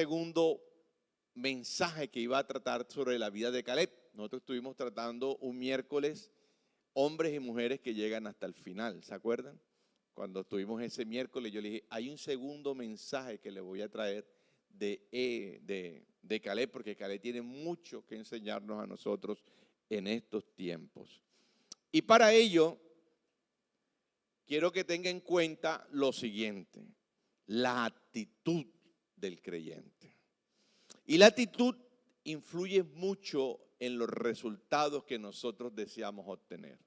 Segundo mensaje que iba a tratar sobre la vida de Caleb. Nosotros estuvimos tratando un miércoles hombres y mujeres que llegan hasta el final, ¿se acuerdan? Cuando estuvimos ese miércoles yo le dije, hay un segundo mensaje que le voy a traer de Caleb, porque Caleb tiene mucho que enseñarnos a nosotros en estos tiempos. Y para ello, quiero que tenga en cuenta lo siguiente, la actitud del creyente. Y la actitud influye mucho en los resultados que nosotros deseamos obtener.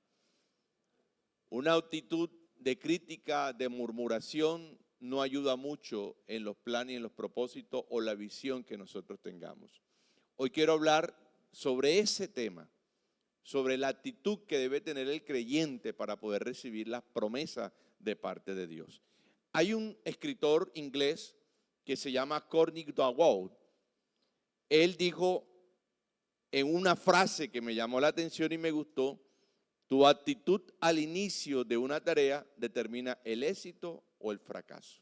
Una actitud de crítica, de murmuración, no ayuda mucho en los planes y en los propósitos o la visión que nosotros tengamos. Hoy quiero hablar sobre ese tema, sobre la actitud que debe tener el creyente para poder recibir las promesas de parte de Dios. Hay un escritor inglés que se llama Courtney Dowd. Él dijo en una frase que me llamó la atención y me gustó: tu actitud al inicio de una tarea determina el éxito o el fracaso.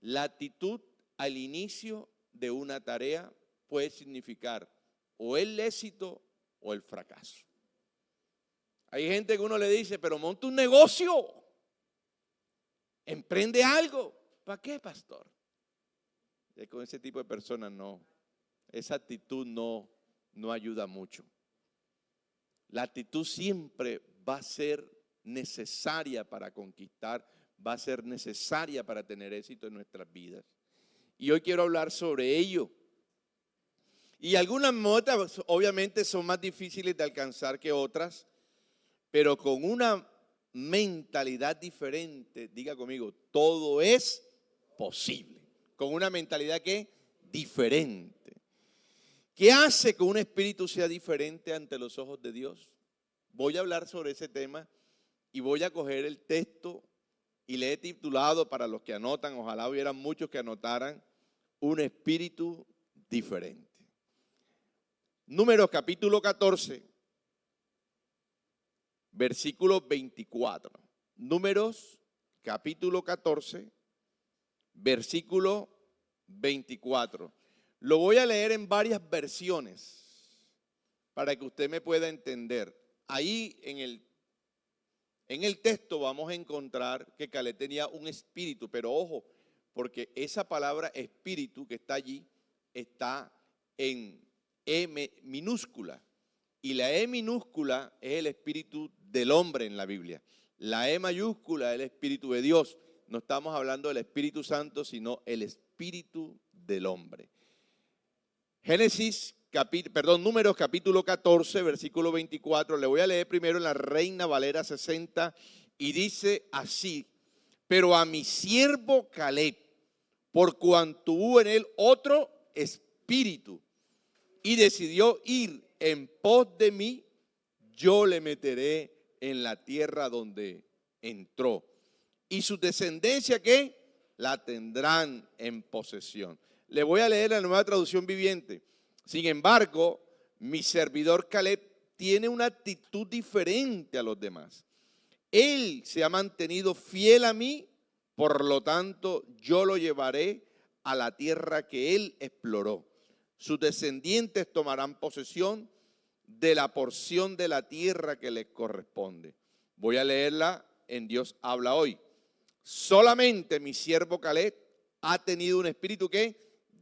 La actitud al inicio de una tarea puede significar o el éxito o el fracaso. Hay gente que uno le dice, pero monta un negocio, emprende algo. ¿Para qué, pastor? Y con ese tipo de personas no, esa actitud no ayuda mucho. La actitud siempre va a ser necesaria para conquistar, va a ser necesaria para tener éxito en nuestras vidas. Y hoy quiero hablar sobre ello. Y algunas metas obviamente son más difíciles de alcanzar que otras, pero con una mentalidad diferente, diga conmigo, todo es posible. Con una mentalidad que diferente. ¿Qué hace que un espíritu sea diferente ante los ojos de Dios? Voy a hablar sobre ese tema y voy a coger el texto y le he titulado, para los que anotan, ojalá hubieran muchos que anotaran, un espíritu diferente. Números capítulo 14, versículo 24. Números capítulo 14, versículo 24. Lo voy a leer en varias versiones para que usted me pueda entender. Ahí en el texto vamos a encontrar que Caleb tenía un espíritu, pero ojo, porque esa palabra espíritu que está allí está en E minúscula. Y la E minúscula es el espíritu del hombre en la Biblia. La E mayúscula es el espíritu de Dios. No estamos hablando del Espíritu Santo, sino el espíritu del hombre. Números capítulo 14, versículo 24. Le voy a leer primero en la Reina Valera 60 y dice así: pero a mi siervo Caleb, por cuanto hubo en él otro espíritu y decidió ir en pos de mí, yo le meteré en la tierra donde entró. Y su descendencia, ¿qué? La tendrán en posesión. Le voy a leer la Nueva Traducción Viviente. Sin embargo, mi servidor Caleb tiene una actitud diferente a los demás. Él se ha mantenido fiel a mí, por lo tanto, yo lo llevaré a la tierra que él exploró. Sus descendientes tomarán posesión de la porción de la tierra que les corresponde. Voy a leerla en Dios habla hoy. Solamente mi siervo Caleb ha tenido un espíritu que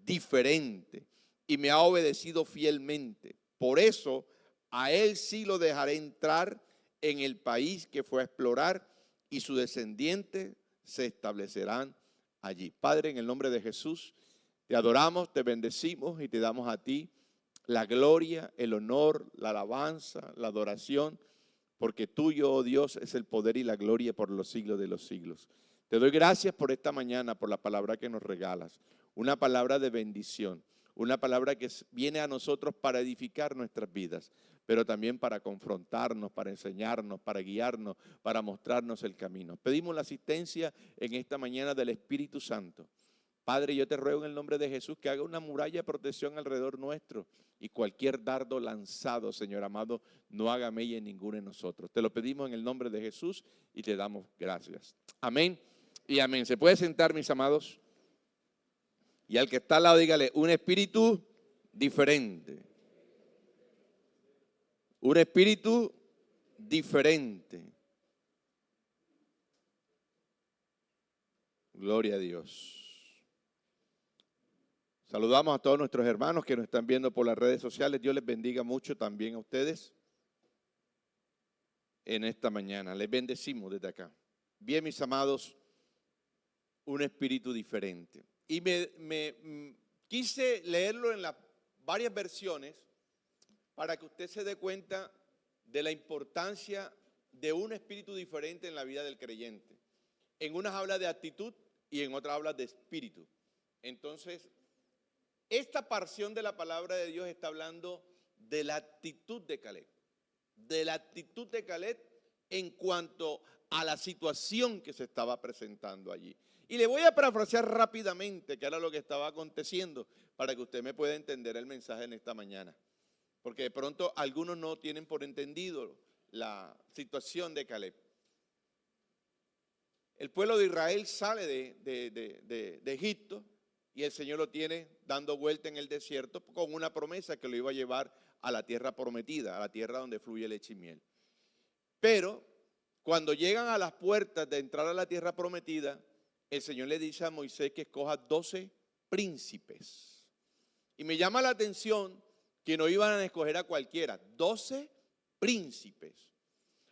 diferente y me ha obedecido fielmente. Por eso a él sí lo dejaré entrar en el país que fue a explorar y sus descendientes se establecerán allí. Padre, en el nombre de Jesús, te adoramos, te bendecimos y te damos a ti la gloria, el honor, la alabanza, la adoración, porque tuyo, oh Dios, es el poder y la gloria por los siglos de los siglos. Te doy gracias por esta mañana, por la palabra que nos regalas, una palabra de bendición, una palabra que viene a nosotros para edificar nuestras vidas, pero también para confrontarnos, para enseñarnos, para guiarnos, para mostrarnos el camino. Pedimos la asistencia en esta mañana del Espíritu Santo. Padre, yo te ruego en el nombre de Jesús que haga una muralla de protección alrededor nuestro y cualquier dardo lanzado, Señor amado, no haga mella en ninguno de nosotros. Te lo pedimos en el nombre de Jesús y te damos gracias. Amén y amén. ¿Se puede sentar, mis amados? Y al que está al lado, dígale, un espíritu diferente. Un espíritu diferente. Gloria a Dios. Saludamos a todos nuestros hermanos que nos están viendo por las redes sociales. Dios les bendiga mucho también a ustedes en esta mañana. Les bendecimos desde acá. Bien, mis amados, un espíritu diferente. Y quise leerlo en las varias versiones para que usted se dé cuenta de la importancia de un espíritu diferente en la vida del creyente. En unas habla de actitud y en otras habla de espíritu. Entonces, esta porción de la palabra de Dios está hablando de la actitud de Caleb. De la actitud de Caleb en cuanto a la situación que se estaba presentando allí. Y le voy a parafrasear rápidamente qué era lo que estaba aconteciendo para que usted me pueda entender el mensaje en esta mañana. Porque de pronto algunos no tienen por entendido la situación de Caleb. El pueblo de Israel sale de Egipto y el Señor lo tiene dando vuelta en el desierto con una promesa que lo iba a llevar a la tierra prometida, a la tierra donde fluye leche y miel. Pero cuando llegan a las puertas de entrar a la tierra prometida, el Señor le dice a Moisés que escoja 12 príncipes. Y me llama la atención que no iban a escoger a cualquiera, 12 príncipes.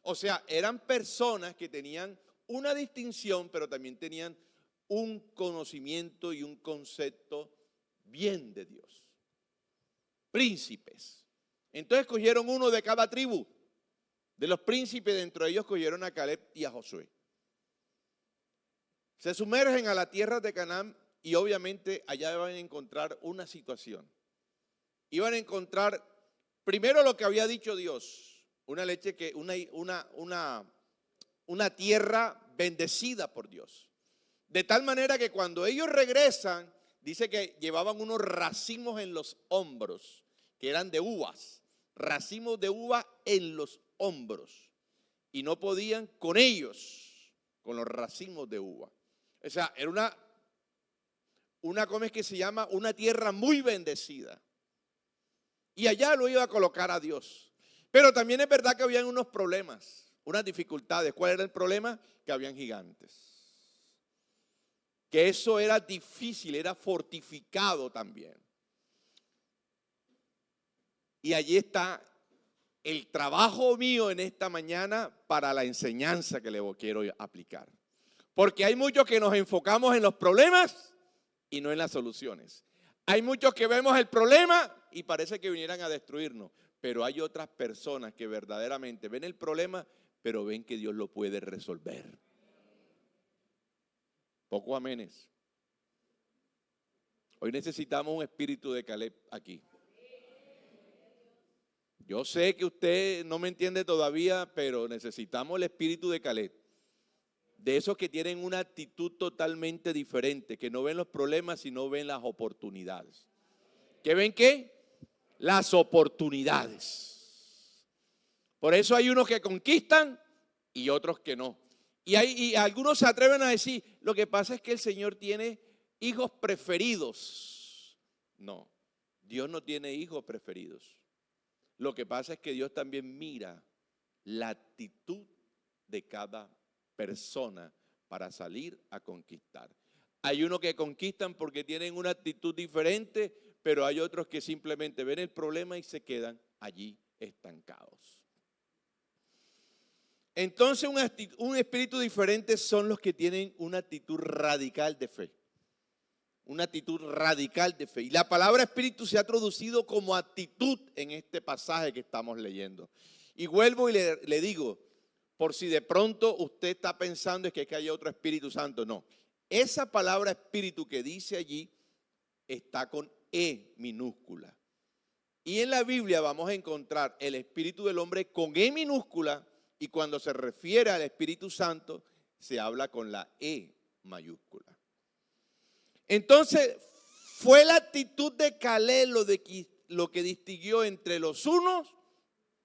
O sea, eran personas que tenían una distinción, pero también tenían un conocimiento y un concepto bien de Dios. Príncipes. Entonces escogieron uno de cada tribu. De los príncipes, dentro de ellos escogieron a Caleb y a Josué. Se sumergen a la tierra de Canaán y obviamente allá van a encontrar una situación. Iban a encontrar primero lo que había dicho Dios, una tierra bendecida por Dios. De tal manera que cuando ellos regresan, dice que llevaban unos racimos en los hombros, que eran de uvas, racimos de uva en los hombros. Y no podían con ellos, con los racimos de uva. O sea, era ¿cómo es que se llama? Una tierra muy bendecida. Y allá lo iba a colocar a Dios. Pero también es verdad que habían unos problemas, unas dificultades. ¿Cuál era el problema? Que habían gigantes. Que eso era difícil, era fortificado también. Y allí está el trabajo mío en esta mañana para la enseñanza que le quiero aplicar. Porque hay muchos que nos enfocamos en los problemas y no en las soluciones. Hay muchos que vemos el problema y parece que vinieran a destruirnos. Pero hay otras personas que verdaderamente ven el problema, pero ven que Dios lo puede resolver. Pocos amenes. Hoy necesitamos un espíritu de Caleb aquí. Yo sé que usted no me entiende todavía, pero necesitamos el espíritu de Caleb. De esos que tienen una actitud totalmente diferente, que no ven los problemas, sino ven las oportunidades. ¿Qué ven qué? Las oportunidades. Por eso hay unos que conquistan y otros que no. Y algunos se atreven a decir, lo que pasa es que el Señor tiene hijos preferidos. No, Dios no tiene hijos preferidos. Lo que pasa es que Dios también mira la actitud de cada persona para salir a conquistar. Hay unos que conquistan porque tienen una actitud diferente, pero hay otros que simplemente ven el problema y se quedan allí estancados. Entonces un espíritu diferente son los que tienen una actitud radical de fe. Una actitud radical de fe. Y la palabra espíritu se ha traducido como actitud en este pasaje que estamos leyendo. Y vuelvo y le digo, por si de pronto usted está pensando es que hay otro Espíritu Santo. No, esa palabra espíritu que dice allí está con E minúscula. Y en la Biblia vamos a encontrar el espíritu del hombre con E minúscula y cuando se refiere al Espíritu Santo se habla con la E mayúscula. Entonces, fue la actitud de Caleb lo que distinguió entre los unos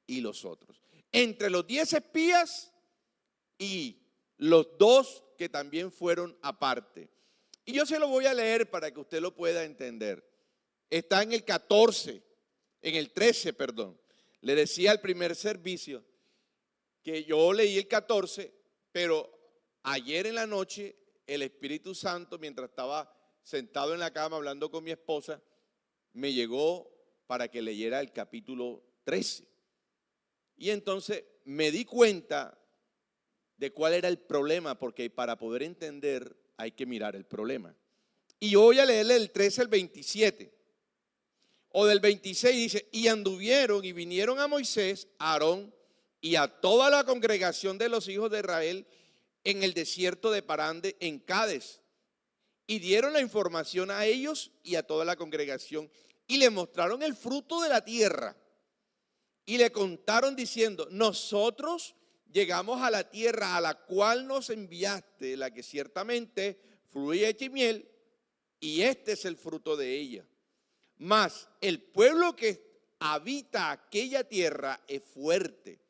y los otros. Entre los 10 espías y los 2 que también fueron aparte. Y yo se lo voy a leer para que usted lo pueda entender. Está en el 14, en el 13, perdón. Le decía al primer servicio que yo leí el 14, pero ayer en la noche el Espíritu Santo, mientras estaba sentado en la cama hablando con mi esposa, me llegó para que leyera el capítulo 13. Y entonces me di cuenta de cuál era el problema, porque para poder entender hay que mirar el problema. Y yo voy a leerle del 13 al 27. O del 26 dice, y anduvieron y vinieron a Moisés, a Aarón y a toda la congregación de los hijos de Israel en el desierto de Parán en Cades. Y dieron la información a ellos y a toda la congregación y le mostraron el fruto de la tierra. Y le contaron diciendo, nosotros llegamos a la tierra a la cual nos enviaste, la que ciertamente fluye leche y miel, y este es el fruto de ella. Mas el pueblo que habita aquella tierra es fuerte,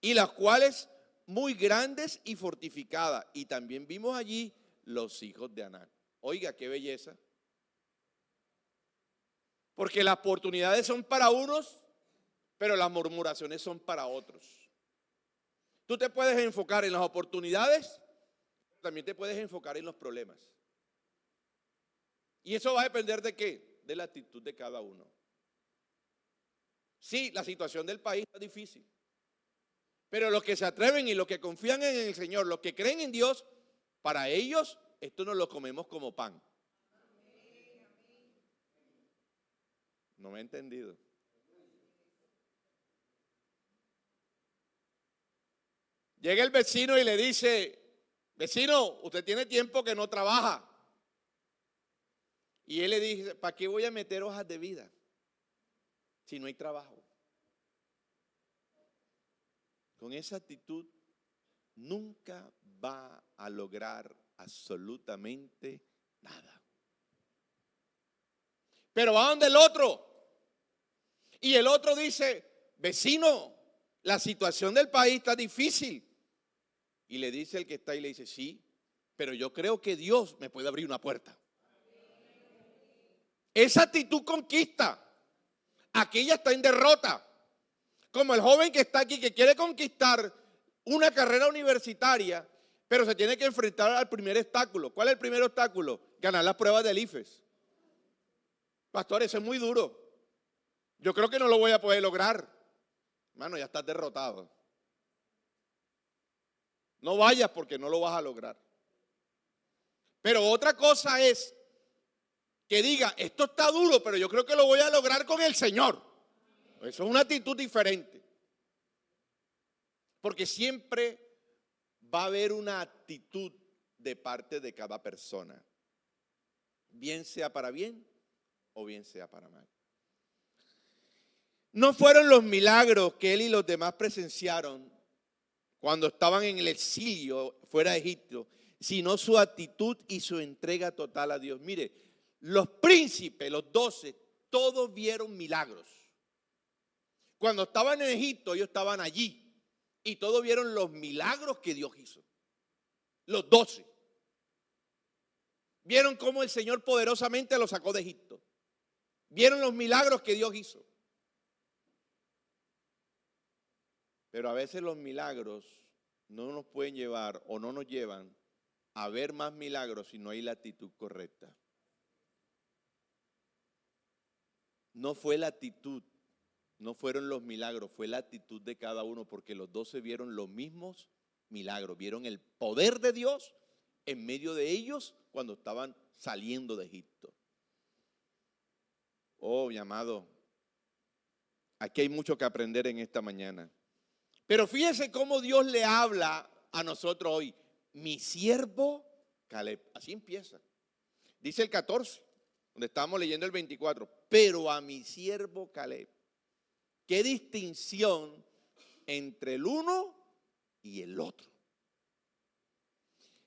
y las cuales muy grandes y fortificadas. Y también vimos allí los hijos de Anac. Oiga, qué belleza. Porque las oportunidades son para unos, pero las murmuraciones son para otros. Tú te puedes enfocar en las oportunidades, también te puedes enfocar en los problemas. Y eso va a depender de qué, de la actitud de cada uno. Sí, la situación del país es difícil, pero los que se atreven y los que confían en el Señor, los que creen en Dios, para ellos esto no lo comemos como pan. No me he entendido. Llega el vecino y le dice, vecino, usted tiene tiempo que no trabaja. Y él le dice, ¿para qué voy a meter hojas de vida si no hay trabajo? Con esa actitud nunca va a lograr absolutamente nada. Pero va donde el otro. Y el otro dice, vecino, la situación del país está difícil. Y le dice el que está ahí, le dice, sí, pero yo creo que Dios me puede abrir una puerta. Esa actitud conquista. Aquella está en derrota. Como el joven que está aquí, que quiere conquistar una carrera universitaria, pero se tiene que enfrentar al primer obstáculo. ¿Cuál es el primer obstáculo? Ganar las pruebas del IFES. Pastor, eso es muy duro. Yo creo que no lo voy a poder lograr. Hermano, ya estás derrotado. No vayas porque no lo vas a lograr. Pero otra cosa es que diga, esto está duro, pero yo creo que lo voy a lograr con el Señor. Eso es una actitud diferente. Porque siempre va a haber una actitud de parte de cada persona. Bien sea para bien o bien sea para mal. No fueron los milagros que él y los demás presenciaron cuando estaban en el exilio fuera de Egipto, sino su actitud y su entrega total a Dios. Mire, los príncipes, los 12, todos vieron milagros. Cuando estaban en Egipto, ellos estaban allí y todos vieron los milagros que Dios hizo. Los 12. Vieron cómo el Señor poderosamente los sacó de Egipto. Vieron los milagros que Dios hizo. Pero a veces los milagros no nos pueden llevar o no nos llevan a ver más milagros si no hay la actitud correcta. No fue la actitud, no fueron los milagros, fue la actitud de cada uno, porque los 12 vieron los mismos milagros, vieron el poder de Dios en medio de ellos cuando estaban saliendo de Egipto. Oh, mi amado, aquí hay mucho que aprender en esta mañana. Pero fíjese cómo Dios le habla a nosotros hoy. Mi siervo Caleb. Así empieza. Dice el 14, donde estábamos leyendo el 24. Pero a mi siervo Caleb. Qué distinción entre el uno y el otro.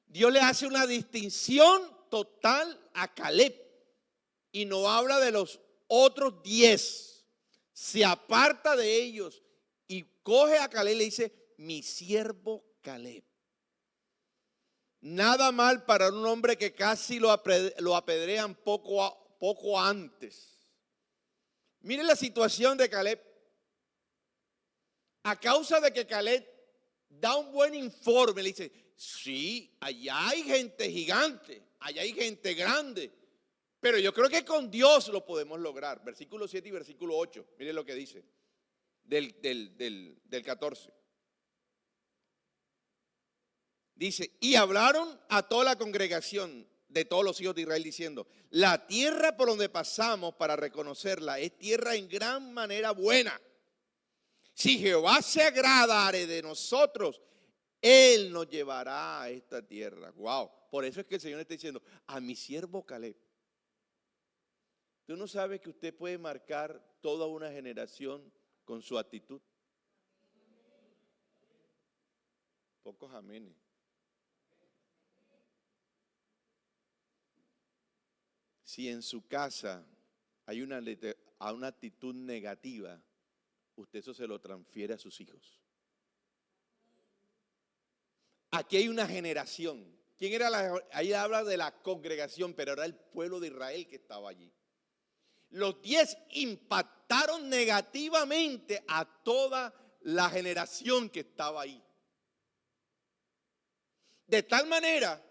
Dios le hace una distinción total a Caleb. Y no habla de los otros 10. Se aparta de ellos. Y coge a Caleb y le dice, mi siervo Caleb. Nada mal para un hombre que casi lo apedrean poco antes. Miren la situación de Caleb. A causa de que Caleb da un buen informe, le dice, sí, allá hay gente gigante, allá hay gente grande, pero yo creo que con Dios lo podemos lograr. Versículo 7 y versículo 8, miren lo que dice del 14. Dice, y hablaron a toda la congregación de todos los hijos de Israel diciendo, la tierra por donde pasamos para reconocerla es tierra en gran manera buena. Si Jehová se agradare de nosotros, Él nos llevará a esta tierra. Wow, por eso es que el Señor está diciendo, a mi siervo Caleb. ¿Tú no sabes que usted puede marcar toda una generación con su actitud? Pocos amenes. Si en su casa hay una actitud negativa, usted eso se lo transfiere a sus hijos. Aquí hay una generación. ¿Quién era ahí habla de la congregación, pero era el pueblo de Israel que estaba allí. Los 10 impactaron negativamente a toda la generación que estaba ahí. De tal manera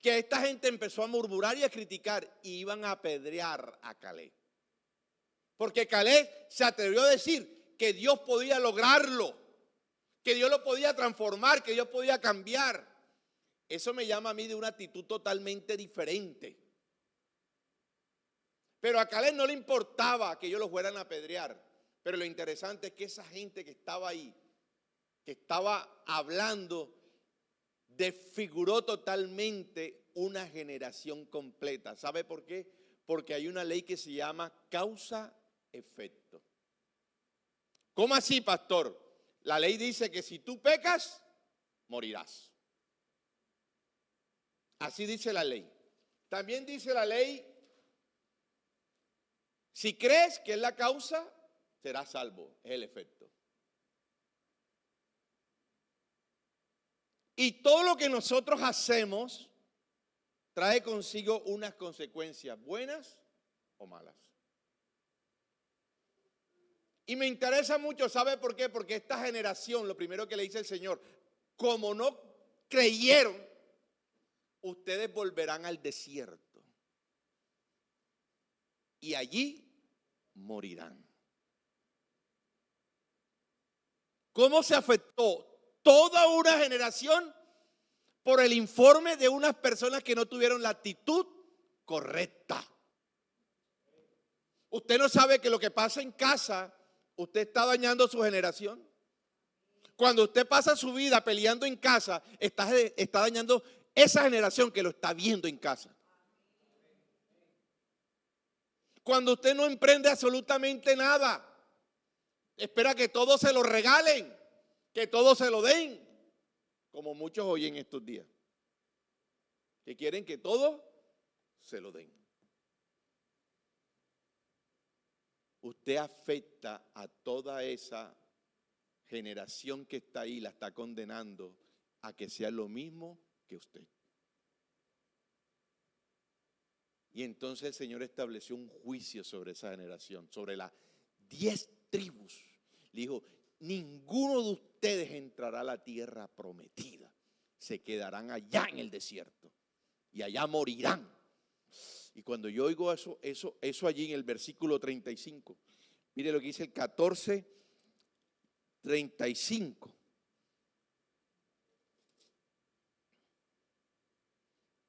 que esta gente empezó a murmurar y a criticar y iban a apedrear a Caleb. Porque Caleb se atrevió a decir que Dios podía lograrlo, que Dios lo podía transformar, que Dios podía cambiar. Eso me llama a mí de una actitud totalmente diferente. Pero a Caleb no le importaba que ellos lo fueran a apedrear. Pero lo interesante es que esa gente que estaba ahí, que estaba hablando, desfiguró totalmente una generación completa. ¿Sabe por qué? Porque hay una ley que se llama causa-efecto. ¿Cómo así, pastor? La ley dice que si tú pecas, morirás. Así dice la ley. También dice la ley, si crees que es la causa, serás salvo. Es el efecto. Y todo lo que nosotros hacemos trae consigo unas consecuencias, buenas o malas. Y me interesa mucho, ¿sabe por qué? Porque esta generación, lo primero que le dice el Señor, como no creyeron, ustedes volverán al desierto. Y allí morirán. ¿Cómo se afectó toda una generación por el informe de unas personas que no tuvieron la actitud correcta? Usted no sabe que lo que pasa en casa, usted está dañando su generación. Cuando usted pasa su vida peleando en casa, está dañando esa generación que lo está viendo en casa. Cuando usted no emprende absolutamente nada, espera que todo se lo regalen, que todo se lo den, como muchos hoy en estos días, que quieren que todo se lo den. Usted afecta a toda esa generación que está ahí, la está condenando a que sea lo mismo que usted. Y entonces el Señor estableció un juicio sobre esa generación, sobre las 10 tribus. Le dijo, ninguno de ustedes entrará a la tierra prometida. Se quedarán allá en el desierto y allá morirán. Y cuando yo oigo eso allí en el versículo 35, mire lo que dice el 14:35.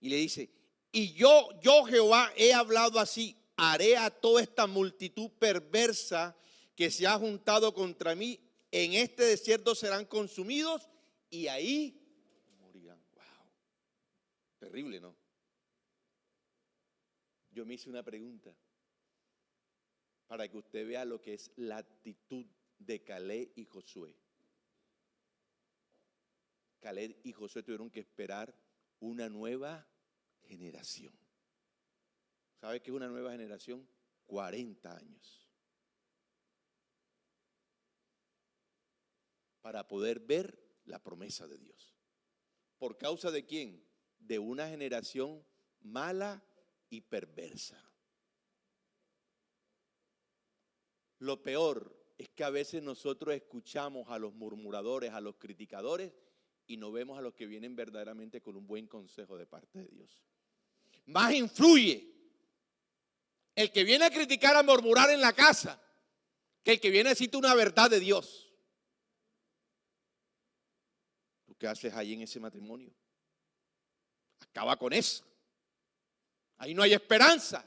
Y le dice, y yo Jehová he hablado así, haré a toda esta multitud perversa que se ha juntado contra mí, en este desierto serán consumidos y ahí morirán. Wow, terrible, ¿no? Yo me hice una pregunta para que usted vea lo que es la actitud de Caleb y Josué. Caleb y Josué tuvieron que esperar una nueva generación. ¿Sabe qué es una nueva generación? 40 años. Para poder ver la promesa de Dios. ¿Por causa de quién? de una generación mala y perversa. Lo peor es que a veces nosotros escuchamos a los murmuradores, a los criticadores, y no vemos a los que vienen verdaderamente con un buen consejo de parte de Dios. Más influye el que viene a criticar, a murmurar en la casa, que el que viene a decirte una verdad de Dios. ¿Tú qué haces ahí en ese matrimonio? Acaba con eso. Ahí no hay esperanza.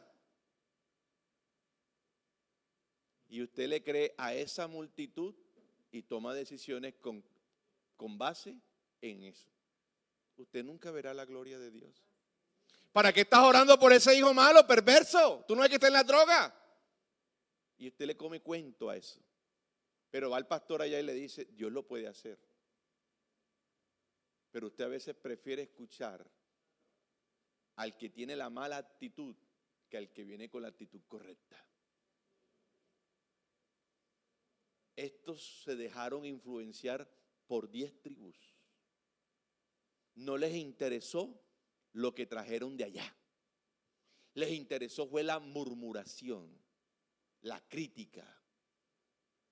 Y usted le cree a esa multitud y toma decisiones con base en eso. Usted nunca verá la gloria de Dios. ¿Para qué estás orando por ese hijo malo, perverso? Tú no hay que estar en la droga. Y usted le come cuento a eso. Pero va el pastor allá y le dice, Dios lo puede hacer. Pero usted a veces prefiere escuchar al que tiene la mala actitud que al que viene con la actitud correcta. Estos se dejaron influenciar por 10 tribus. No les interesó lo que trajeron de allá. Les interesó fue la murmuración, la crítica,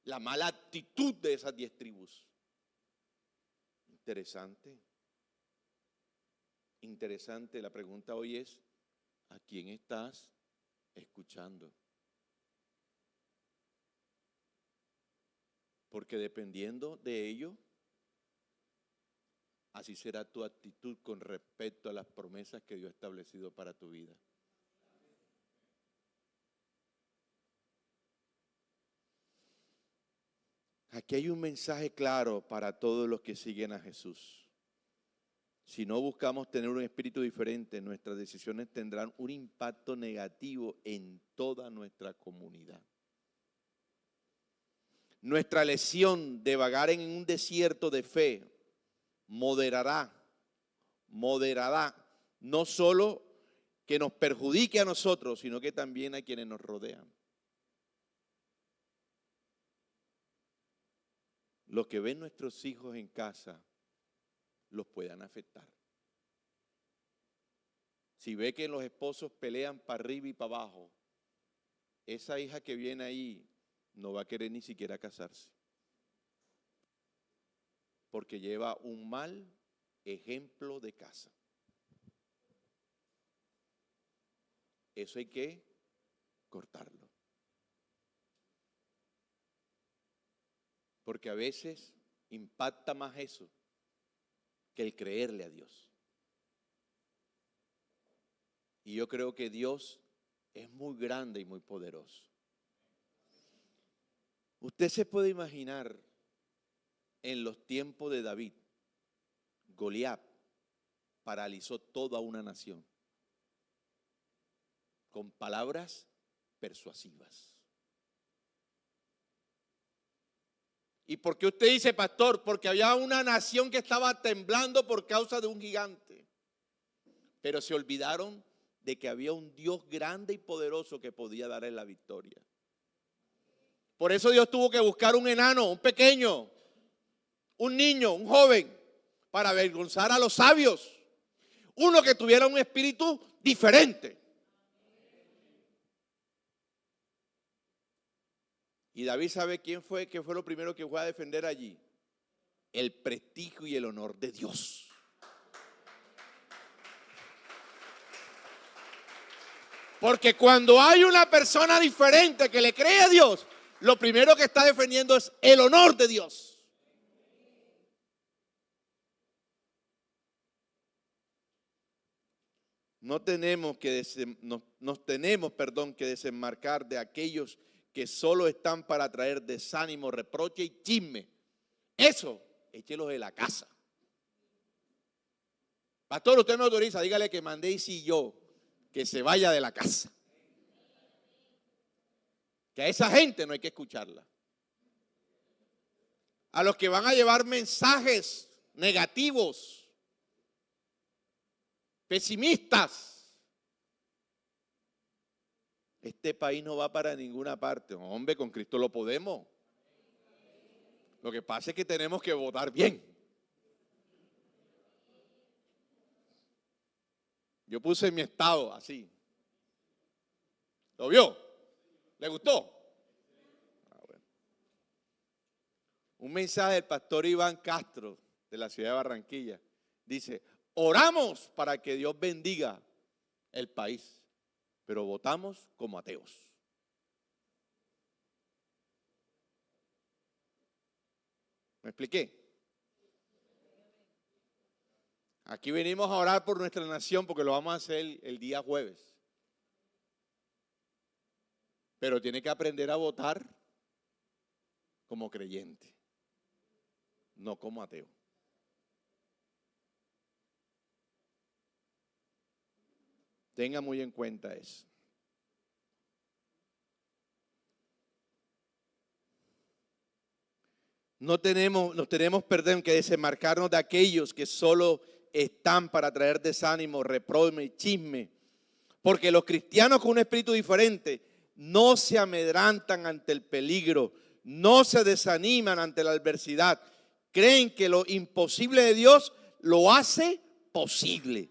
la mala actitud de esas 10 tribus. Interesante. Interesante. La pregunta hoy es, ¿a quién estás escuchando? Porque dependiendo de ello, así será tu actitud con respecto a las promesas que Dios ha establecido para tu vida. Aquí hay un mensaje claro para todos los que siguen a Jesús. Si no buscamos tener un espíritu diferente, nuestras decisiones tendrán un impacto negativo en toda nuestra comunidad. Nuestra elección de vagar en un desierto de fe moderará no solo que nos perjudique a nosotros, sino que también a quienes nos rodean. Lo que ven nuestros hijos en casa los puedan afectar. Si ve que los esposos pelean para arriba y para abajo, esa hija que viene ahí no va a querer ni siquiera casarse, porque lleva un mal ejemplo de casa. Eso hay que cortarlo. Porque a veces impacta más eso que el creerle a Dios. Y yo creo que Dios es muy grande y muy poderoso. Usted se puede imaginar en los tiempos de David, Goliat paralizó toda una nación con palabras persuasivas. ¿Y por qué usted dice, pastor? Porque había una nación que estaba temblando por causa de un gigante. Pero se olvidaron de que había un Dios grande y poderoso que podía darle la victoria. Por eso Dios tuvo que buscar un enano, un pequeño, un niño, un joven, para avergonzar a los sabios. Uno que tuviera un espíritu diferente. Y David sabe quién fue lo primero que fue a defender allí. El prestigio y el honor de Dios. Porque cuando hay una persona diferente que le cree a Dios, lo primero que está defendiendo es el honor de Dios. Nos tenemos que desenmarcar de aquellos que solo están para traer desánimo, reproche y chisme. Eso, échelos de la casa. Pastor, usted me autoriza, dígale que Mandéis y yo, que se vaya de la casa. Que a esa gente no hay que escucharla. A los que van a llevar mensajes negativos, pesimistas. Este país no va para ninguna parte. Hombre, con Cristo lo podemos. Lo que pasa es que tenemos que votar bien. Yo puse mi estado así. ¿Lo vio? ¿Le gustó? Ah, bueno. Un mensaje del pastor Iván Castro de la ciudad de Barranquilla. Dice, oramos para que Dios bendiga el país, pero votamos como ateos. ¿Me expliqué? Aquí venimos a orar por nuestra nación porque lo vamos a hacer el día jueves. Pero tiene que aprender a votar como creyente, no como ateo. Tenga muy en cuenta eso. Nos tenemos, perdón, que desenmarcarnos de aquellos que solo están para traer desánimo, reproche y chisme. Porque los cristianos con un espíritu diferente no se amedrantan ante el peligro, no se desaniman ante la adversidad. Creen que lo imposible de Dios lo hace posible.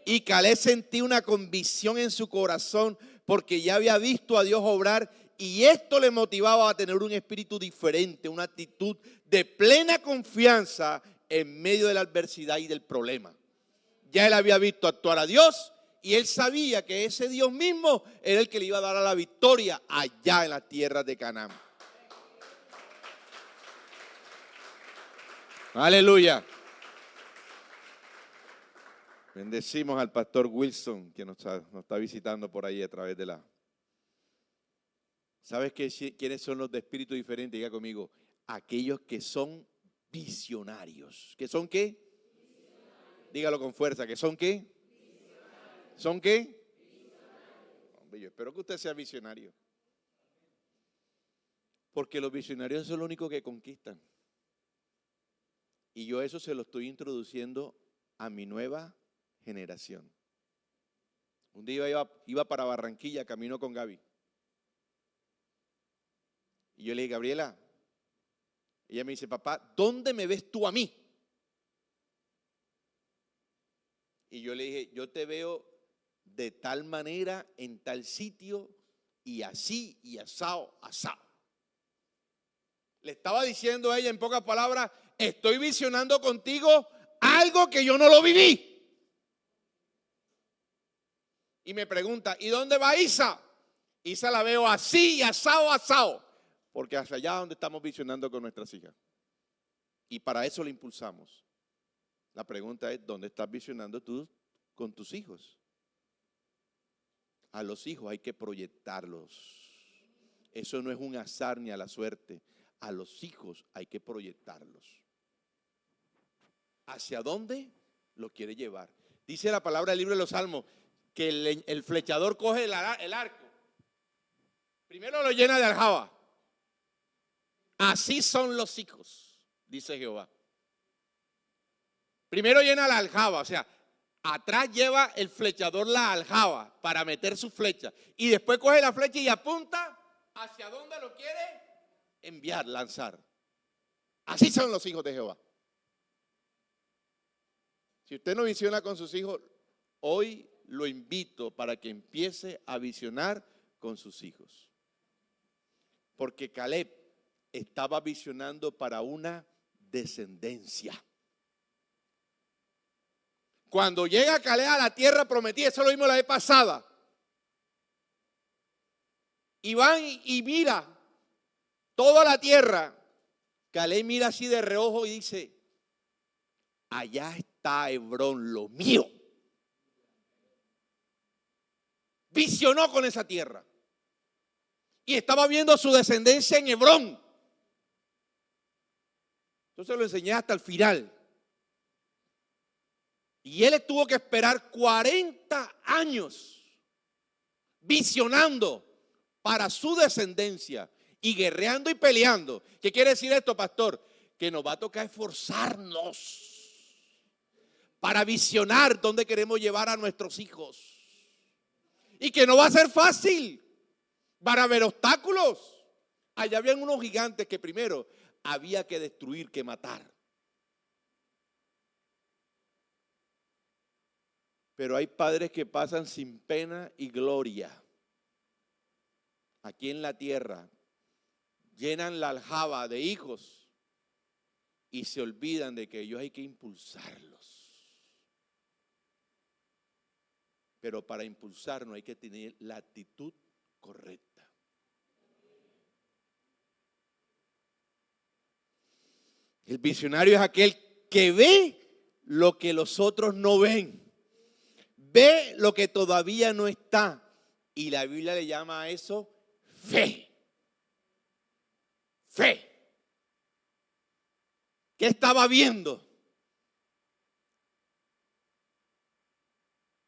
Y Caleb sentía una convicción en su corazón porque ya había visto a Dios obrar y esto le motivaba a tener un espíritu diferente, una actitud de plena confianza en medio de la adversidad y del problema. Ya él había visto actuar a Dios y él sabía que ese Dios mismo era el que le iba a dar a la victoria allá en las tierras de Canaán. Aleluya. Bendecimos al pastor Wilson que nos está visitando por ahí a través de la... ¿Sabes quiénes son los de espíritu diferente? Diga conmigo, aquellos que son visionarios. ¿Que son qué? Visionarios. Dígalo con fuerza, ¿que son qué? Visionarios. ¿Son qué? Visionarios. Hombre, yo espero que usted sea visionario. Porque los visionarios son los únicos que conquistan. Y yo eso se lo estoy introduciendo a mi nueva generación. Un día iba para Barranquilla, camino con Gaby. Y yo le dije, Gabriela, ella me dice, papá, ¿dónde me ves tú a mí? Y yo le dije, yo te veo de tal manera, en tal sitio, y así, y asado, asado. Le estaba diciendo a ella en pocas palabras, estoy visionando contigo algo que yo no lo viví. Y me pregunta, ¿y dónde va Isa? Isa la veo así, asado, asado. Porque hacia allá donde estamos visionando con nuestras hijas. Y para eso le impulsamos. La pregunta es, ¿dónde estás visionando tú con tus hijos? A los hijos hay que proyectarlos. Eso no es un azar ni a la suerte. A los hijos hay que proyectarlos. ¿Hacia dónde lo quiere llevar? Dice la palabra del libro de los Salmos que el flechador coge el arco. Primero lo llena de aljaba. Así son los hijos, dice Jehová. Primero llena la aljaba, o sea, atrás lleva el flechador la aljaba para meter su flecha. Y después coge la flecha y apunta hacia dónde lo quiere enviar, lanzar. Así son los hijos de Jehová. Si usted no visiona con sus hijos, hoy lo invito para que empiece a visionar con sus hijos. Porque Caleb estaba visionando para una descendencia. Cuando llega Caleb a la tierra prometida, eso lo vimos la vez pasada. Y van y mira toda la tierra. Caleb mira así de reojo y dice, allá está Hebrón, lo mío. Visionó con esa tierra. Y estaba viendo su descendencia en Hebrón. Entonces lo enseñé hasta el final. Y él tuvo que esperar 40 años visionando para su descendencia y guerreando y peleando. ¿Qué quiere decir esto, pastor? Que nos va a tocar esforzarnos para visionar dónde queremos llevar a nuestros hijos. Y que no va a ser fácil. Van a haber obstáculos. Allá habían unos gigantes que primero había que destruir, que matar. Pero hay padres que pasan sin pena y gloria aquí en la tierra, llenan la aljaba de hijos y se olvidan de que ellos hay que impulsarlos. Pero para impulsarnos hay que tener la actitud correcta. El visionario es aquel que ve lo que los otros no ven. Ve lo que todavía no está. Y la Biblia le llama a eso fe. Fe. ¿Qué estaba viendo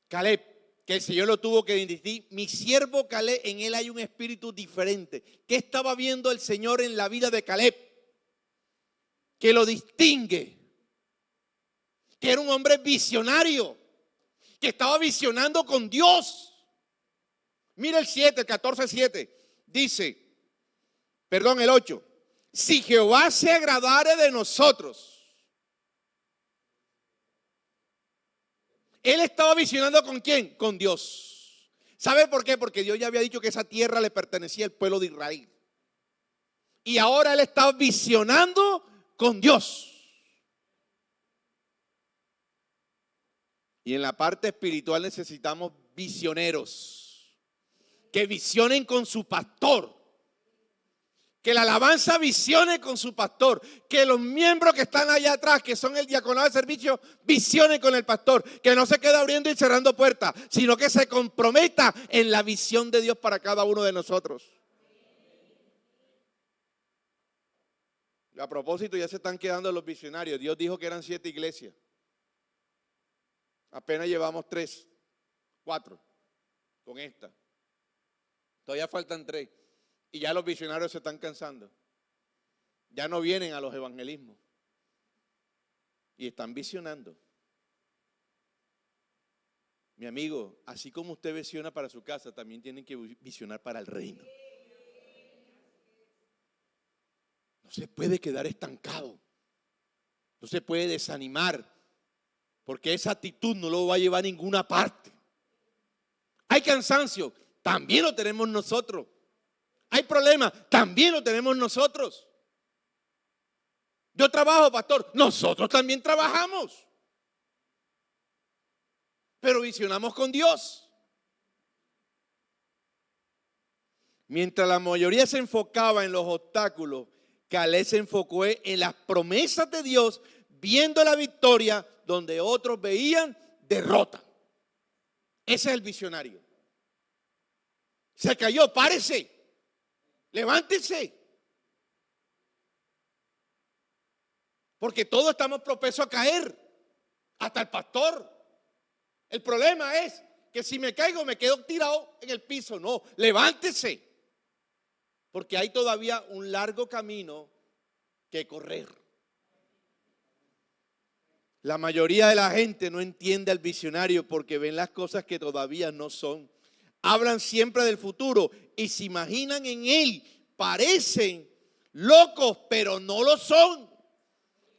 Caleb? Que el Señor lo tuvo que decir: mi siervo Caleb, en él hay un espíritu diferente. ¿Qué estaba viendo el Señor en la vida de Caleb? Que lo distingue. Que era un hombre visionario. Que estaba visionando con Dios. Mira el 7, el 14:7. Dice, perdón, el 8. Si Jehová se agradare de nosotros. Él estaba visionando ¿con quién? Con Dios. ¿Sabe por qué? Porque Dios ya había dicho que esa tierra le pertenecía al pueblo de Israel. Y ahora él está visionando con Dios. Y en la parte espiritual necesitamos visioneros que visionen con su pastor. Que la alabanza visione con su pastor. Que los miembros que están allá atrás, que son el diaconado de servicio, visionen con el pastor. Que no se quede abriendo y cerrando puertas, sino que se comprometa en la visión de Dios para cada uno de nosotros. Y a propósito, ya se están quedando los visionarios. Dios dijo que eran 7 iglesias. Apenas llevamos 3, 4 con esta. Todavía faltan 3. Y ya los visionarios se están cansando. Ya no vienen a los evangelismos. Y están visionando. Mi amigo, así como usted visiona para su casa, también tienen que visionar para el reino. No se puede quedar estancado. No se puede desanimar. Porque esa actitud no lo va a llevar a ninguna parte. Hay cansancio, también lo tenemos nosotros. Hay problemas, también lo tenemos nosotros. Yo trabajo, pastor, nosotros también trabajamos. Pero visionamos con Dios. Mientras la mayoría se enfocaba en los obstáculos, Caleb se enfocó en las promesas de Dios, viendo la victoria donde otros veían derrota. Ese es el visionario. Se cayó, párese, levántese. Porque todos estamos propensos a caer, hasta el pastor. El problema es que si me caigo me quedo tirado en el piso. No, levántese. Porque hay todavía un largo camino que correr. La mayoría de la gente no entiende al visionario porque ven las cosas que todavía no son. Hablan siempre del futuro y se imaginan en él. Parecen locos, pero no lo son.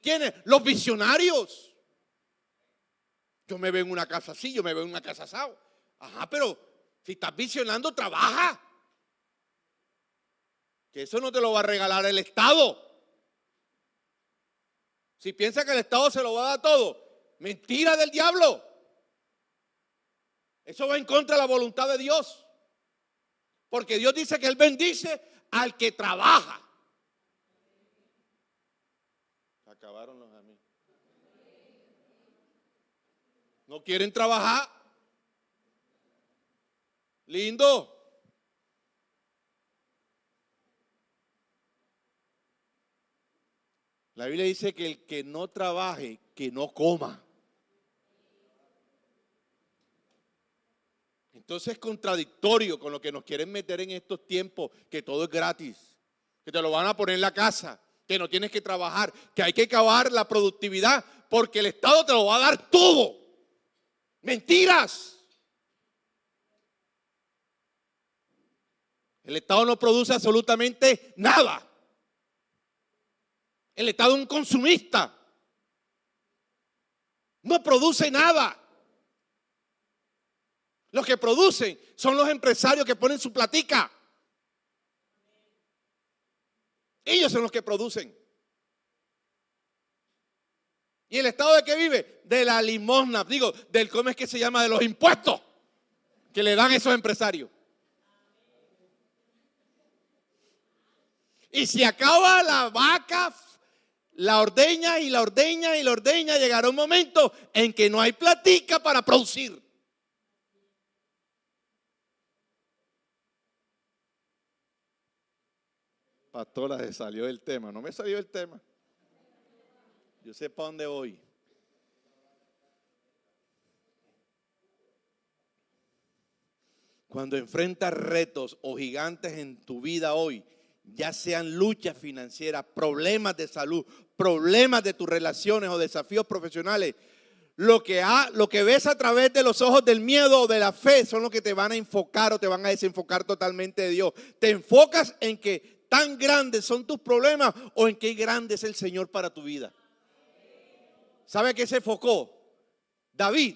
¿Quiénes? Los visionarios. Yo me veo en una casa así, yo me veo en una casa asado. Ajá, pero si estás visionando, trabaja. Que eso no te lo va a regalar el Estado. Si piensa que el Estado se lo va a dar todo, mentira del diablo. Eso va en contra de la voluntad de Dios. Porque Dios dice que Él bendice al que trabaja. Acabaron los amigos. ¿No quieren trabajar? Lindo. La Biblia dice que el que no trabaje, que no coma. Entonces es contradictorio con lo que nos quieren meter en estos tiempos, que todo es gratis, que te lo van a poner en la casa, que no tienes que trabajar, que hay que acabar la productividad porque el Estado te lo va a dar todo. Mentiras. El Estado no produce absolutamente nada. El Estado es un consumista. No produce nada. Los que producen son los empresarios que ponen su platica. Ellos son los que producen. ¿Y el Estado de qué vive? De la limosna, digo, ¿cómo es que se llama? De los impuestos que le dan esos empresarios. Y si acaba la vaca, la ordeña y la ordeña y la ordeña, llegará un momento en que no hay platica para producir. Pastora, se salió del tema. No me salió el tema. Yo sé para dónde voy. Cuando enfrentas retos o gigantes en tu vida hoy, ya sean luchas financieras, problemas de salud, problemas de tus relaciones o desafíos profesionales, lo que ves a través de los ojos del miedo o de la fe son los que te van a enfocar o te van a desenfocar totalmente de Dios. Te enfocas en que tan grandes son tus problemas o en qué grande es el Señor para tu vida. ¿Sabe a qué se enfocó? David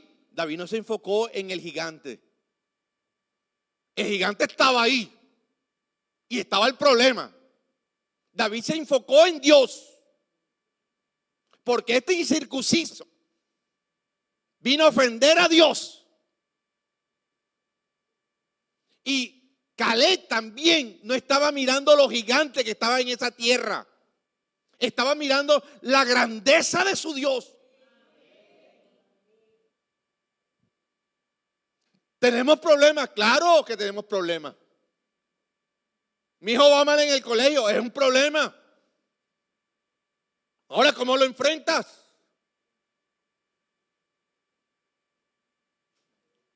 no se enfocó en el gigante. El gigante estaba ahí y estaba el problema. David se enfocó en Dios, porque este incircunciso vino a ofender a Dios. Y Caleb también no estaba mirando los gigantes que estaban en esa tierra. Estaba mirando la grandeza de su Dios. ¿Tenemos problemas? Claro que tenemos problemas. Mi hijo va mal en el colegio, es un problema. Ahora, ¿cómo lo enfrentas?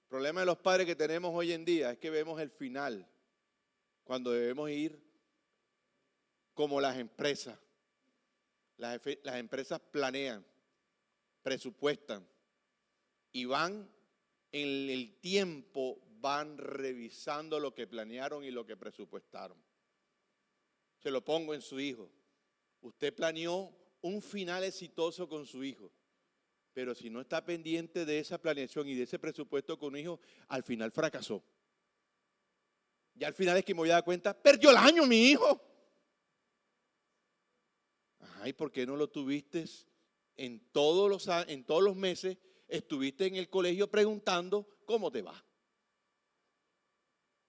El problema de los padres que tenemos hoy en día es que vemos el final, cuando debemos ir como las empresas. Las empresas planean, presupuestan y van en el tiempo, van revisando lo que planearon y lo que presupuestaron. Se lo pongo en su hijo. Usted planeó un final exitoso con su hijo, pero si no está pendiente de esa planeación y de ese presupuesto con un hijo, al final fracasó. Ya al final es que me voy a dar cuenta, perdió el año mi hijo. Ay, ¿por qué no lo tuviste en todos los meses? Estuviste en el colegio preguntando cómo te va.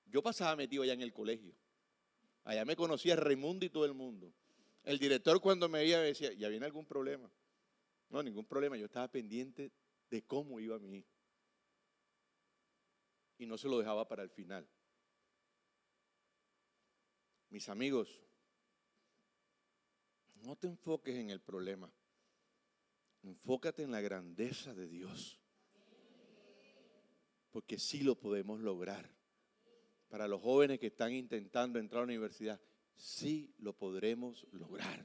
Yo pasaba metido allá en el colegio. Allá me conocía Raimundo y todo el mundo. El director cuando me veía me decía, ¿ya viene algún problema? No, ningún problema. Yo estaba pendiente de cómo iba mi hijo. Y no se lo dejaba para el final. Mis amigos, no te enfoques en el problema. Enfócate en la grandeza de Dios. Porque sí lo podemos lograr. Para los jóvenes que están intentando entrar a la universidad, sí lo podremos lograr.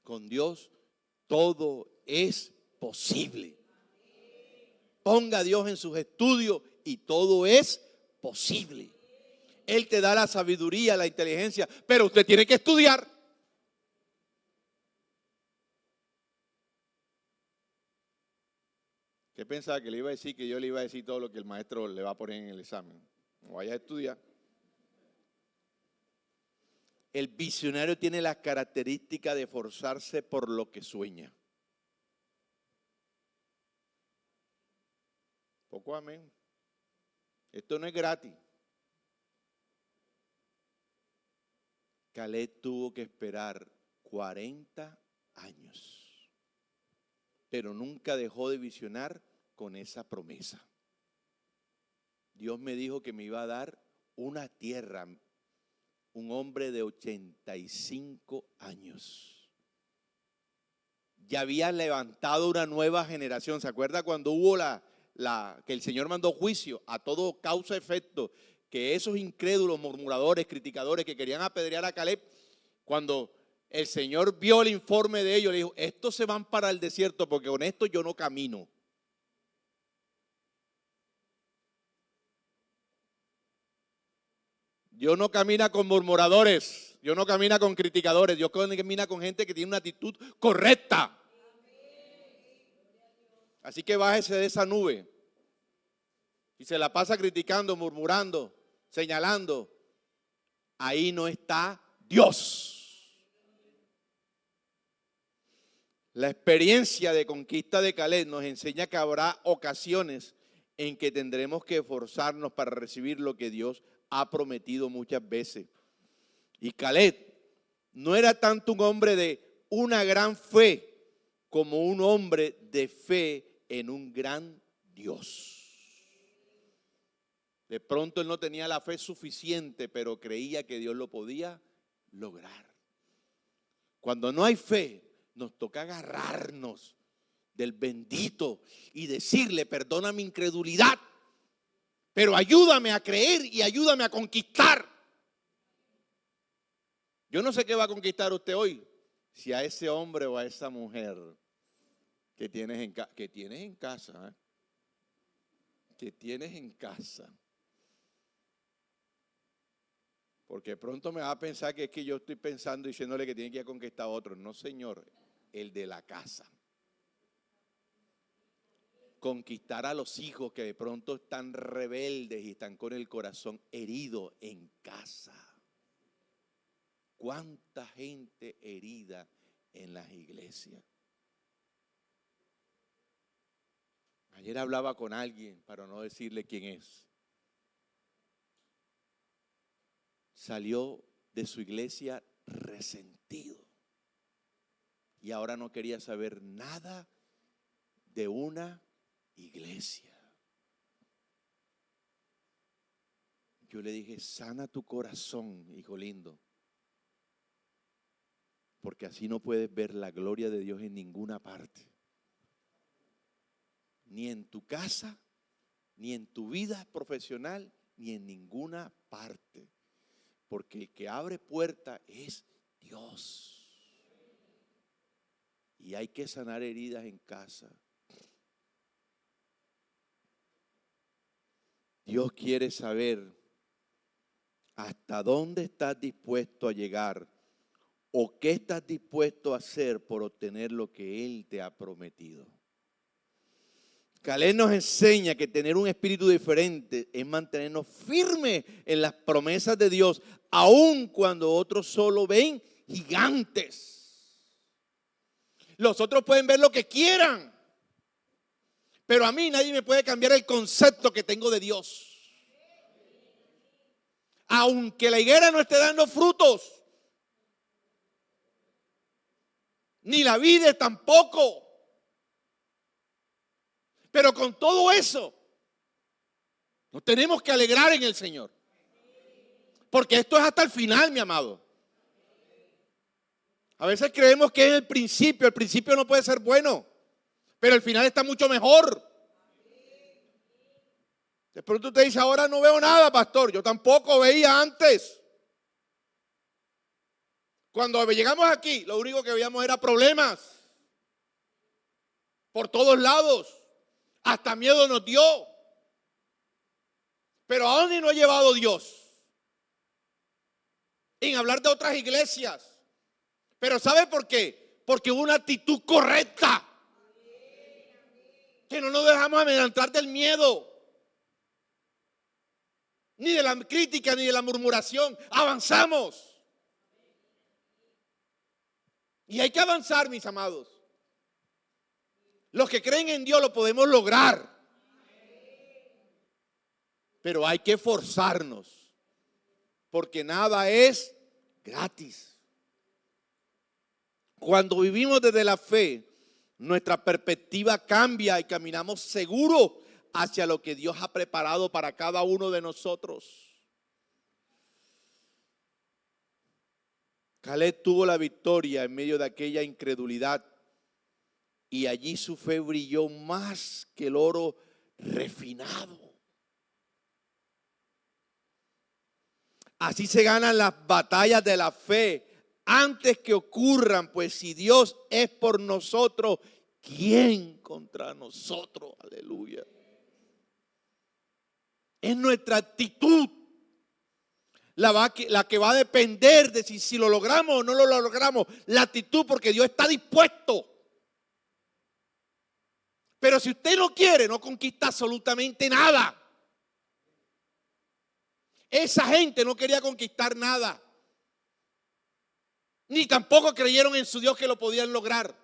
Con Dios todo es posible. Ponga a Dios en sus estudios y todo es posible. Él te da la sabiduría, la inteligencia, pero usted tiene que estudiar. ¿Qué pensaba que le iba a decir? Que yo le iba a decir todo lo que el maestro le va a poner en el examen. No vaya a estudiar. El visionario tiene la característica de esforzarse por lo que sueña. Poco amén. Esto no es gratis. Caleb tuvo que esperar 40 años, pero nunca dejó de visionar con esa promesa. Dios me dijo que me iba a dar una tierra. Un hombre de 85 años. Ya había levantado una nueva generación. ¿Se acuerda cuando hubo que el Señor mandó juicio a todo causa-efecto? Que esos incrédulos, murmuradores, criticadores que querían apedrear a Caleb, cuando el Señor vio el informe de ellos, le dijo, estos se van para el desierto porque con esto yo no camino. Dios no camina con murmuradores, Dios no camina con criticadores, Dios camina con gente que tiene una actitud correcta. Así que bájese de esa nube y se la pasa criticando, murmurando, señalando, ahí no está Dios. La experiencia de conquista de Caleb nos enseña que habrá ocasiones en que tendremos que esforzarnos para recibir lo que Dios ha prometido muchas veces. Y Caleb no era tanto un hombre de una gran fe como un hombre de fe en un gran Dios. De pronto él no tenía la fe suficiente, pero creía que Dios lo podía lograr. Cuando no hay fe, nos toca agarrarnos del bendito y decirle: perdona mi incredulidad, pero ayúdame a creer y ayúdame a conquistar. Yo no sé qué va a conquistar usted hoy, si a ese hombre o a esa mujer que tienes en casa, que tienes en casa. Porque pronto me va a pensar que es que yo estoy pensando, diciéndole que tiene que ir a conquistar a otro. No, señor, el de la casa. Conquistar a los hijos que de pronto están rebeldes y están con el corazón herido en casa. ¿Cuánta gente herida en las iglesias? Ayer hablaba con alguien, para no decirle quién es. Salió de su iglesia resentido y ahora no quería saber nada de una iglesia. Yo le dije: sana tu corazón, hijo lindo, porque así no puedes ver la gloria de Dios en ninguna parte, ni en tu casa, ni en tu vida profesional, ni en ninguna parte. Porque el que abre puerta es Dios. Y hay que sanar heridas en casa. Dios quiere saber hasta dónde estás dispuesto a llegar o qué estás dispuesto a hacer por obtener lo que Él te ha prometido. Caleb nos enseña que tener un espíritu diferente es mantenernos firmes en las promesas de Dios, aun cuando otros solo ven gigantes. Los otros pueden ver lo que quieran, pero a mí nadie me puede cambiar el concepto que tengo de Dios. Aunque la higuera no esté dando frutos, ni la vid tampoco. Pero con todo eso, nos tenemos que alegrar en el Señor. Porque esto es hasta el final, mi amado. A veces creemos que es el principio no puede ser bueno, pero el final está mucho mejor. De pronto usted dice: ahora no veo nada, pastor. Yo tampoco veía antes. Cuando llegamos aquí, lo único que veíamos era problemas por todos lados. Hasta miedo nos dio. Pero ¿a dónde nos ha llevado Dios? En hablar de otras iglesias. Pero ¿sabe por qué? Porque hubo una actitud correcta. Que no nos dejamos amedrentar del miedo, ni de la crítica, ni de la murmuración. Avanzamos. Y hay que avanzar, mis amados. Los que creen en Dios lo podemos lograr. Pero hay que esforzarnos, porque nada es gratis. Cuando vivimos desde la fe, nuestra perspectiva cambia y caminamos seguros hacia lo que Dios ha preparado para cada uno de nosotros. Caleb tuvo la victoria en medio de aquella incredulidad y allí su fe brilló más que el oro refinado. Así se ganan las batallas de la fe antes que ocurran, pues si Dios es por nosotros, ¿quién contra nosotros? Aleluya. Es nuestra actitud la que va a depender de si lo logramos o no lo logramos. La actitud, porque Dios está dispuesto. Pero si usted no quiere, no conquista absolutamente nada. Esa gente no quería conquistar nada. Ni tampoco creyeron en su Dios que lo podían lograr.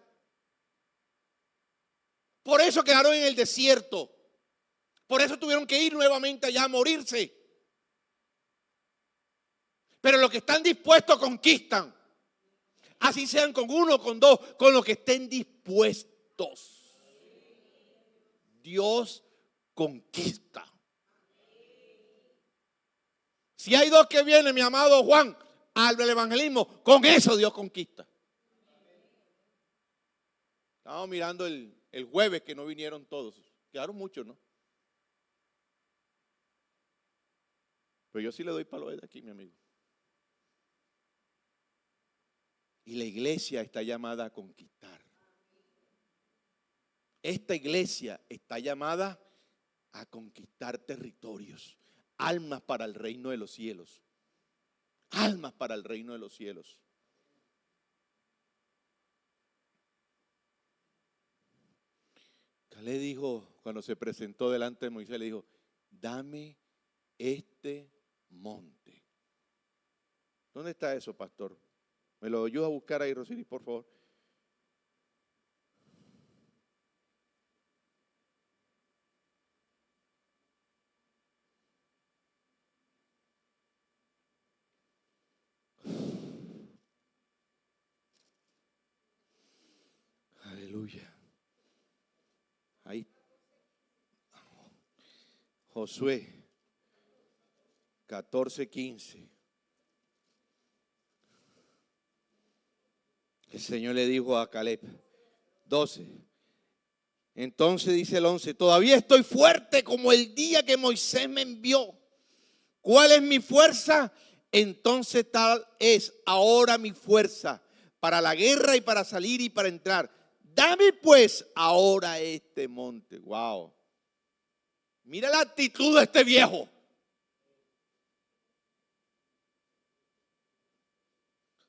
Por eso quedaron en el desierto. Por eso tuvieron que ir nuevamente allá a morirse. Pero los que están dispuestos conquistan. Así sean con uno, con dos, con los que estén dispuestos. Dios conquista. Si hay dos que vienen, mi amado Juan, al evangelismo, con eso Dios conquista. Estábamos mirando el jueves que no vinieron todos. Quedaron muchos, ¿no? Pero yo sí le doy palo de aquí, mi amigo. Y la iglesia está llamada a conquistar. Esta iglesia está llamada a conquistar territorios, almas para el reino de los cielos. Almas para el reino de los cielos. Caleb dijo, cuando se presentó delante de Moisés, le dijo, dame este monte. ¿Dónde está eso, pastor? ¿Me lo ayuda a buscar ahí, Rosiri, por favor? Aleluya. Ahí. Josué 14:15. El Señor le dijo a Caleb, 12. Entonces dice el 11, todavía estoy fuerte como el día que Moisés me envió. ¿Cuál es mi fuerza? Entonces tal es ahora mi fuerza para la guerra y para salir y para entrar. Dame pues ahora este monte. Wow. Mira la actitud de este viejo.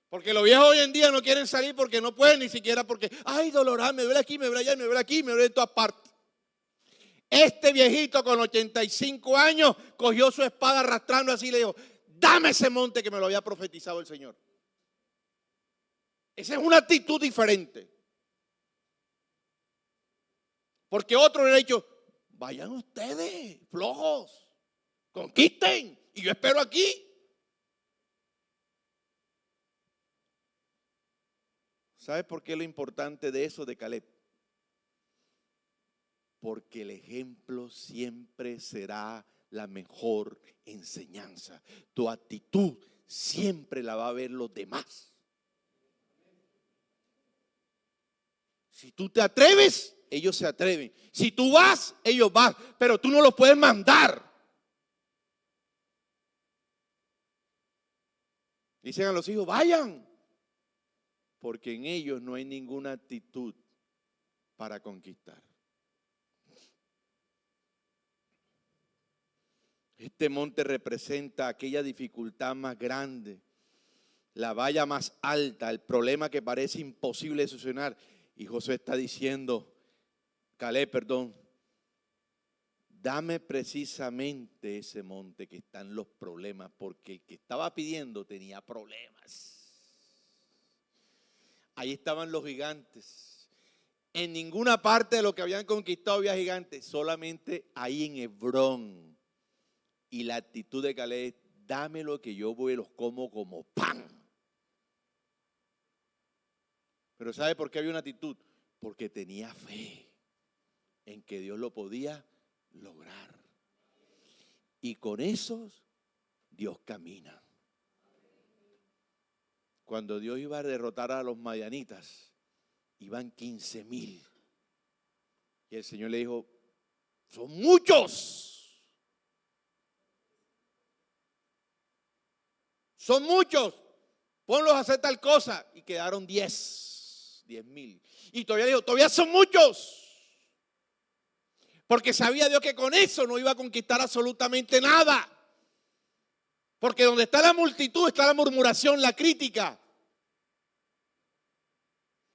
Porque los viejos hoy en día no quieren salir porque no pueden ni siquiera porque, ay, dolor, me duele aquí, me duele allá, me duele aquí, me duele en todas partes. Este viejito con 85 años cogió su espada arrastrando así y le dijo, dame ese monte que me lo había profetizado el Señor. Esa es una actitud diferente. Porque otro le ha dicho, vayan ustedes, flojos, conquisten y yo espero aquí. ¿Sabe por qué lo importante de eso de Caleb? Porque el ejemplo siempre será la mejor enseñanza. Tu actitud siempre la va a ver los demás. Si tú te atreves, ellos se atreven. Si tú vas, ellos van. Pero tú no los puedes mandar. Dicen a los hijos, vayan. Porque en ellos no hay ninguna actitud para conquistar. Este monte representa aquella dificultad más grande, la valla más alta, el problema que parece imposible de solucionar. Y Josué está diciendo, Caleb, perdón, dame precisamente ese monte que están los problemas, porque el que estaba pidiendo tenía problemas. Ahí estaban los gigantes. En ninguna parte de lo que habían conquistado había gigantes, solamente ahí en Hebrón. Y la actitud de Caleb, dame lo que yo voy y los como pan. Pero ¿sabe por qué había una actitud? Porque tenía fe en que Dios lo podía lograr. Y con esos Dios camina. Cuando Dios iba a derrotar a los madianitas, iban 15,000. Y el Señor le dijo, son muchos. Son muchos. Ponlos a hacer tal cosa. Y quedaron 10,000. Y todavía dijo, todavía son muchos. Porque sabía Dios que con eso no iba a conquistar absolutamente nada. Porque donde está la multitud está la murmuración, la crítica.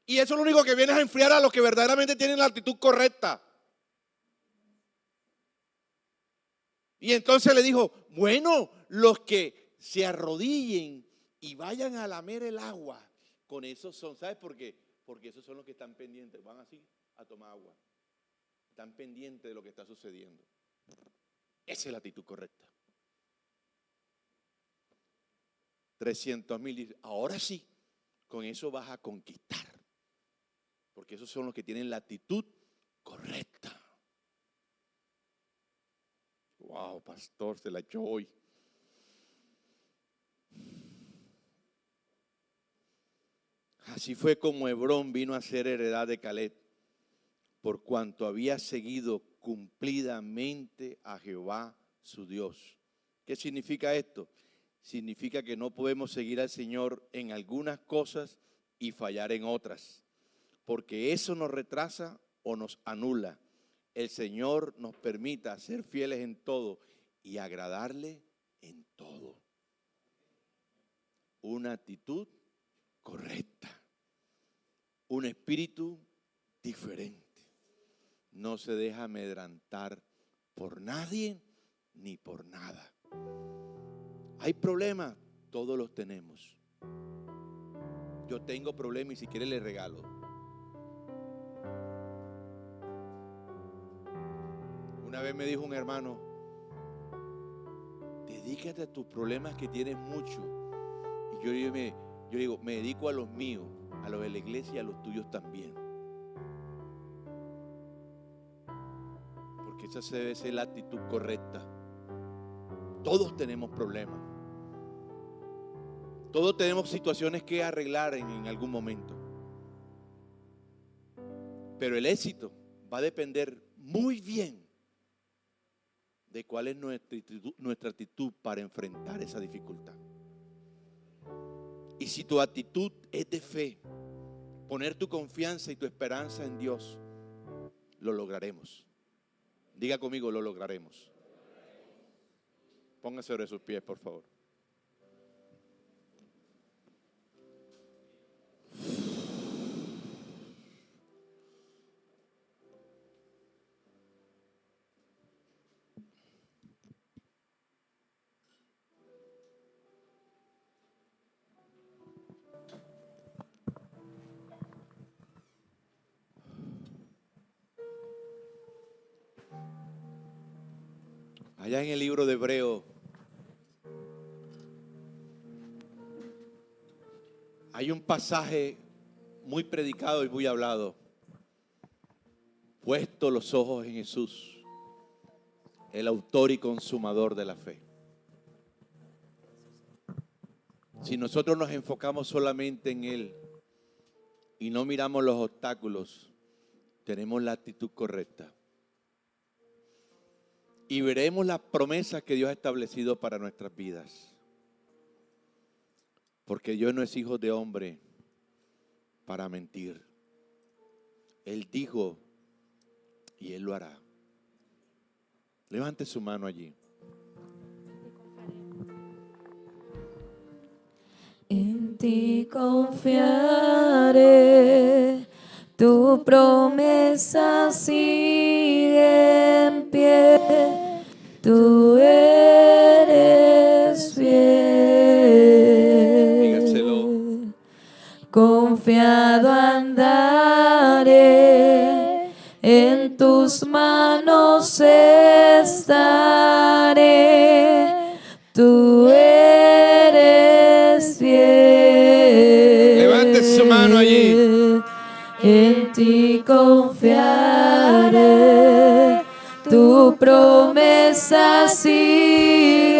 Y eso es lo único que viene a enfriar a los que verdaderamente tienen la actitud correcta. Y entonces le dijo, bueno, los que se arrodillen y vayan a lamer el agua, con esos son, ¿sabes por qué? Porque esos son los que están pendientes, van así a tomar agua, están pendientes de lo que está sucediendo. Esa es la actitud correcta. 300,000 dice, ahora sí, con eso vas a conquistar, porque esos son los que tienen la actitud correcta. Wow, pastor, se la echó hoy. Así fue como Hebrón vino a ser heredad de Caleb, por cuanto había seguido cumplidamente a Jehová su Dios. ¿Qué significa esto? Significa que no podemos seguir al Señor en algunas cosas y fallar en otras, porque eso nos retrasa o nos anula. El Señor nos permita ser fieles en todo y agradarle en todo. Una actitud correcta, un espíritu diferente. No se deja amedrentar por nadie ni por nada. Hay problemas, todos los tenemos. Yo tengo problemas y si quiere le regalo. Una vez me dijo un hermano, dedícate a tus problemas que tienes mucho. Y yo digo, me dedico a los míos, a los de la iglesia y a los tuyos también. Porque esa debe ser la actitud correcta. Todos tenemos problemas. Todos tenemos situaciones que arreglar en algún momento. Pero el éxito va a depender muy bien de cuál es nuestra actitud para enfrentar esa dificultad. Y si tu actitud es de fe, poner tu confianza y tu esperanza en Dios, lo lograremos. Diga conmigo, lo lograremos. Póngase sobre sus pies, por favor. Allá en el libro de Hebreo hay un pasaje muy predicado y muy hablado. Puesto los ojos en Jesús, el autor y consumador de la fe. Si nosotros nos enfocamos solamente en Él y no miramos los obstáculos, tenemos la actitud correcta. Y veremos las promesas que Dios ha establecido para nuestras vidas. Porque Dios no es hijo de hombre para mentir. Él dijo y Él lo hará. Levante su mano allí. En ti confiaré, tu promesa sigue en pie, tú eres fiel. Dígaselo. Confiado andaré, en tus manos estaré, tú eres fiel. Levante su mano allí. En ti confiaré, tu promesa sigue